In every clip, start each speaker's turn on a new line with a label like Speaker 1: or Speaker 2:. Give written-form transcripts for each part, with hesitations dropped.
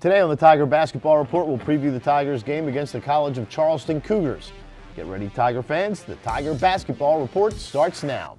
Speaker 1: Today on the Tiger Basketball Report, we'll preview the Tigers game against the College of Charleston Cougars. Get ready, Tiger fans. The Tiger Basketball Report starts now.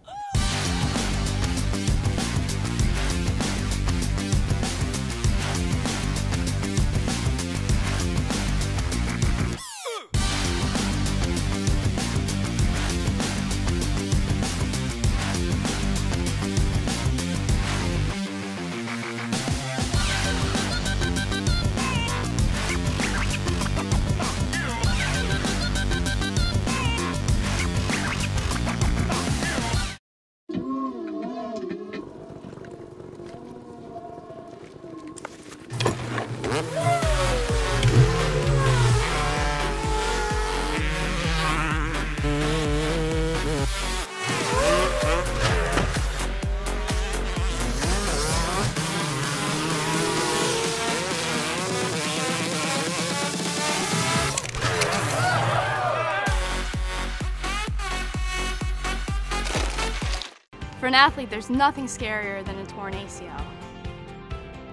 Speaker 2: For an athlete, there's nothing scarier than a torn ACL.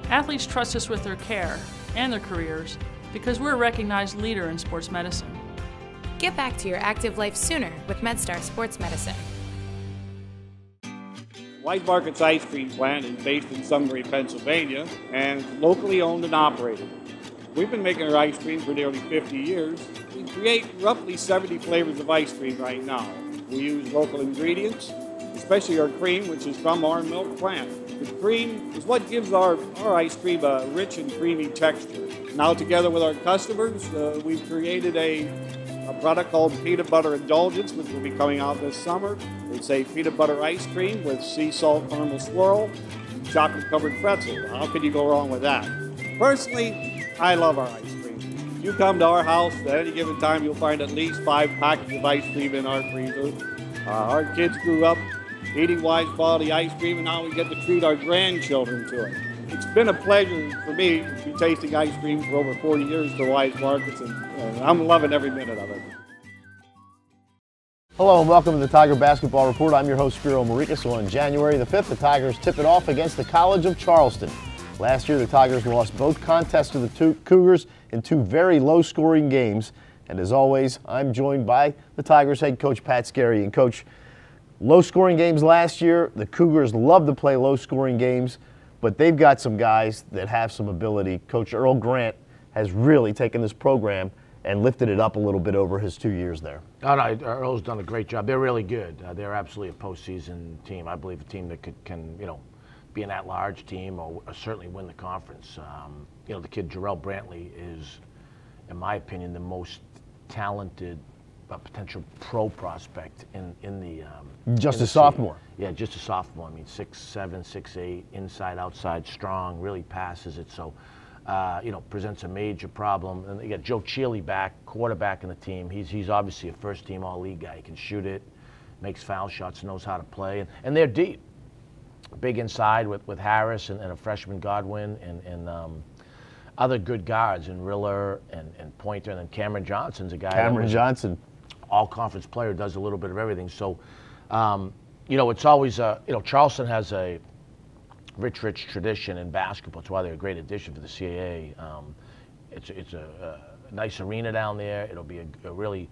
Speaker 3: Athletes trust us with their care and their careers because we're a recognized leader in sports medicine.
Speaker 4: Get back to your active life sooner with MedStar Sports Medicine.
Speaker 5: Wise Markets Ice Cream Plant is based in Sunbury, Pennsylvania, and locally owned and operated. We've been making our ice cream for nearly 50 years. We create roughly 70 flavors of ice cream right now. We use local ingredients, especially our cream, which is from our milk plant. The cream is what gives our ice cream a rich and creamy texture. Now, together with our customers, we've created a product called Peanut Butter Indulgence, which will be coming out this summer. It's a peanut butter ice cream with sea salt caramel swirl and chocolate-covered pretzel. How could you go wrong with that? Personally, I love our ice cream. If you come to our house at any given time, you'll find at least 5 packets of ice cream in our freezer. Our kids grew up eating Wise quality ice cream, and now we get to treat our grandchildren to it. It's been a pleasure for me to be tasting ice cream for over 40 years for Wise Markets, and I'm loving every minute of it.
Speaker 1: Hello and welcome to the Tiger Basketball Report. I'm your host, Spiro Morekas. So on January the 5th, the Tigers tip it off against the College of Charleston. Last year, the Tigers lost both contests to the Cougars in 2 very low-scoring games. And as always, I'm joined by the Tigers head coach, Pat Skerry. And Coach, low-scoring games last year. The Cougars love to play low-scoring games, but they've got some guys that have some ability. Coach Earl Grant has really taken this program and lifted it up a little bit over his 2 years there.
Speaker 6: Oh, no, Earl's done a great job. They're really good. They're absolutely a postseason team. I believe a team that can be an at-large team or certainly win the conference. The kid Jarrell Brantley is, in my opinion, the most talented potential pro prospect in the
Speaker 1: just a sophomore.
Speaker 6: Yeah, just a sophomore. I mean, 6'7", 6'8", inside, outside, strong, really passes it. So, presents a major problem. And you got Joe Cheely back, quarterback in the team. He's obviously a first-team all-league guy. He can shoot it, makes foul shots, knows how to play, and they're deep. Big inside with Harris and a freshman Godwin and other good guards and Riller and Pointer, and then Cameron Johnson's a guy.
Speaker 1: Cameron Johnson.
Speaker 6: All-conference player, does a little bit of everything. So, it's always, Charleston has a rich tradition in basketball. That's why they're a great addition for the CAA. It's a nice arena down there. It'll be a really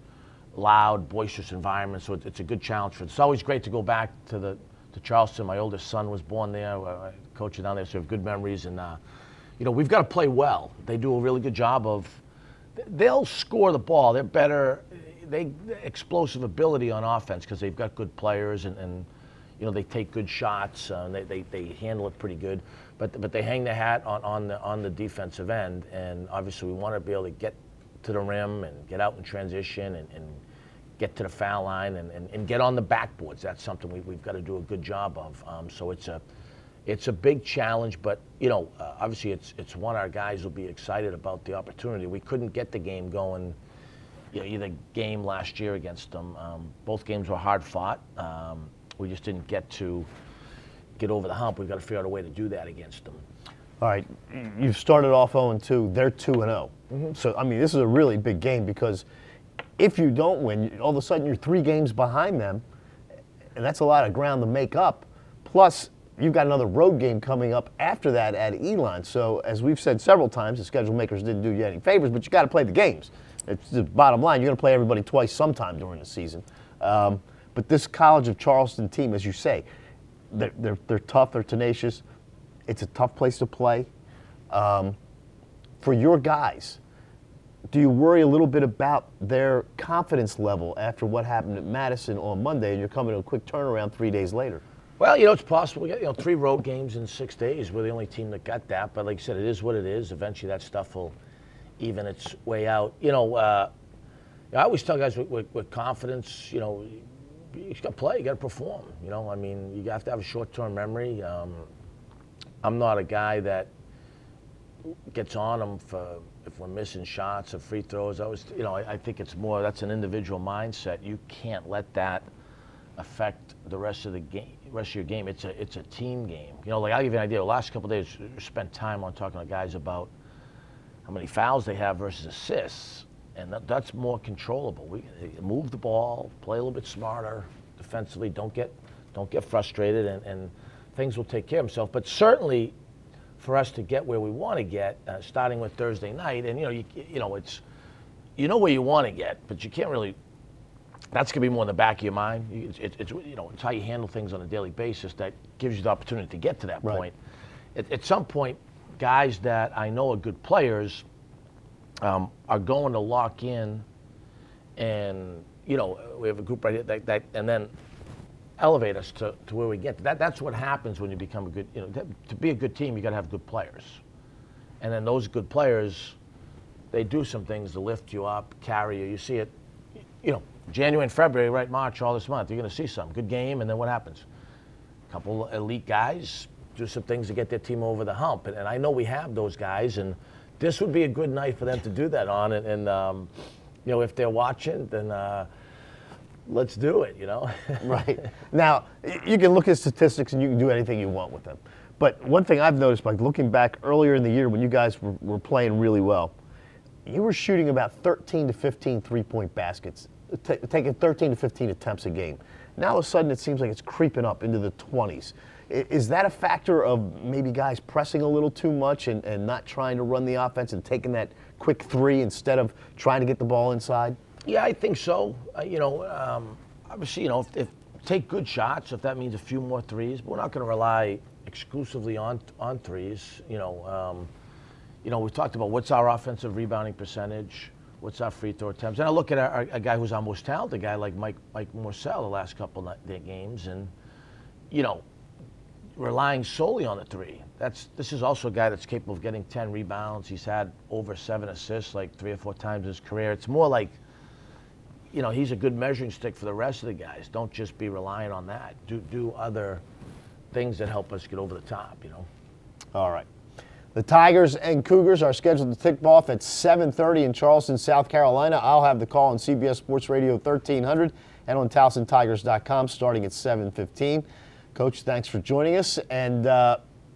Speaker 6: loud, boisterous environment, so it's a good challenge for it. It's always great to go back to Charleston. My oldest son was born there. I coached down there, so I have good memories. And, we've got to play well. They do a really good job of, they'll score the ball. They're better. They explosive ability on offense because they've got good players and they take good shots and they handle it pretty good, but they hang their hat on the defensive end, and obviously we want to be able to get to the rim and get out in transition and get to the foul line and get on the backboards. That's something we've got to do a good job of. So it's a big challenge, but obviously it's one our guys will be excited about the opportunity. We couldn't get the game going. Either game last year against them. Both games were hard fought. We just didn't get over the hump. We've got to figure out a way to do that against them.
Speaker 1: All right, you've started off 0-2. They're 2-0. So, I mean, this is a really big game because if you don't win, all of a sudden you're 3 games behind them, and that's a lot of ground to make up. Plus, you've got another road game coming up after that at Elon. So as we've said several times, the schedule makers didn't do you any favors, but you got to play the games. It's the bottom line. You're going to play everybody twice sometime during the season. But this College of Charleston team, as you say, they're tough, they're tenacious. It's a tough place to play. For your guys, do you worry a little bit about their confidence level after what happened at Madison on Monday, and you're coming to a quick turnaround 3 days later?
Speaker 6: Well, it's possible. We got 3 road games in 6 days. We're the only team that got that. But like I said, it is what it is. Eventually, that stuff will even its way out. I always tell guys with confidence, you just got to play. You got to perform. You have to have a short-term memory. I'm not a guy that gets on them for if we're missing shots or free throws. I think it's more that's an individual mindset. You can't let that affect the rest of the game. Rest of your game. It's a team game. I'll give you an idea. The last couple of days, we spent time on talking to guys about how many fouls they have versus assists, and that's more controllable. We move the ball, play a little bit smarter defensively. Don't get frustrated, and things will take care of themselves. But certainly, for us to get where we want to get, starting with Thursday night, and it's where you want to get, but you can't really. That's going to be more in the back of your mind. It's how you handle things on a daily basis that gives you the opportunity to get to that point. At some point, guys that I know are good players are going to lock in, and we have a group right here that and then elevate us to where we get. That's what happens when you become a good. To be a good team, you got to have good players, and then those good players, they do some things to lift you up, carry you. You see it, January and February, right, March, all this month. You're going to see some good game, and then what happens? A couple elite guys do some things to get their team over the hump, and I know we have those guys, and this would be a good night for them to do that on. And if they're watching, then let's do it.
Speaker 1: Right. Now, you can look at statistics and you can do anything you want with them. But one thing I've noticed, by looking back earlier in the year when you guys were playing really well, you were shooting about 13 to 15 three-point baskets, taking 13 to 15 attempts a game. Now, all of a sudden, it seems like it's creeping up into the 20s. Is that a factor of maybe guys pressing a little too much and not trying to run the offense and taking that quick three instead of trying to get the ball inside?
Speaker 6: Yeah, I think so. Obviously, if take good shots, if that means a few more threes, but we're not going to rely exclusively on threes. We talked about what's our offensive rebounding percentage, what's our free throw attempts, and I look at a guy who's our most talented guy, like Mike Morcell, the last couple of their games, and relying solely on the three. This is also a guy that's capable of getting 10 rebounds. He's had over 7 assists like 3 or 4 times in his career. It's more like, he's a good measuring stick for the rest of the guys. Don't just be relying on that. Do other things that help us get over the top,
Speaker 1: All right. The Tigers and Cougars are scheduled to tip off at 7:30 in Charleston, South Carolina. I'll have the call on CBS Sports Radio 1300 and on TowsonTigers.com starting at 7:15. Coach, thanks for joining us. And,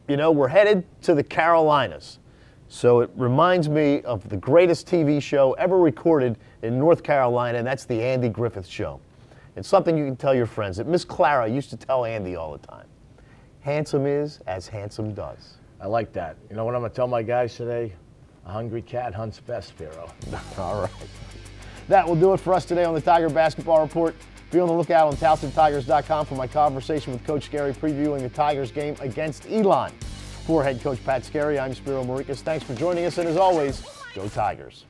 Speaker 1: we're headed to the Carolinas. So it reminds me of the greatest TV show ever recorded in North Carolina, and that's the Andy Griffith Show. It's something you can tell your friends that Miss Clara used to tell Andy all the time. Handsome is as handsome does.
Speaker 6: I like that. You know what I'm going to tell my guys today? A hungry cat hunts best, Spiro.
Speaker 1: All right. That will do it for us today on the Tiger Basketball Report. Be on the lookout on TowsonTigers.com for my conversation with Coach Skerry previewing the Tigers game against Elon. For head coach Pat Skerry, I'm Spiro Morekas. Thanks for joining us, and as always, go Tigers.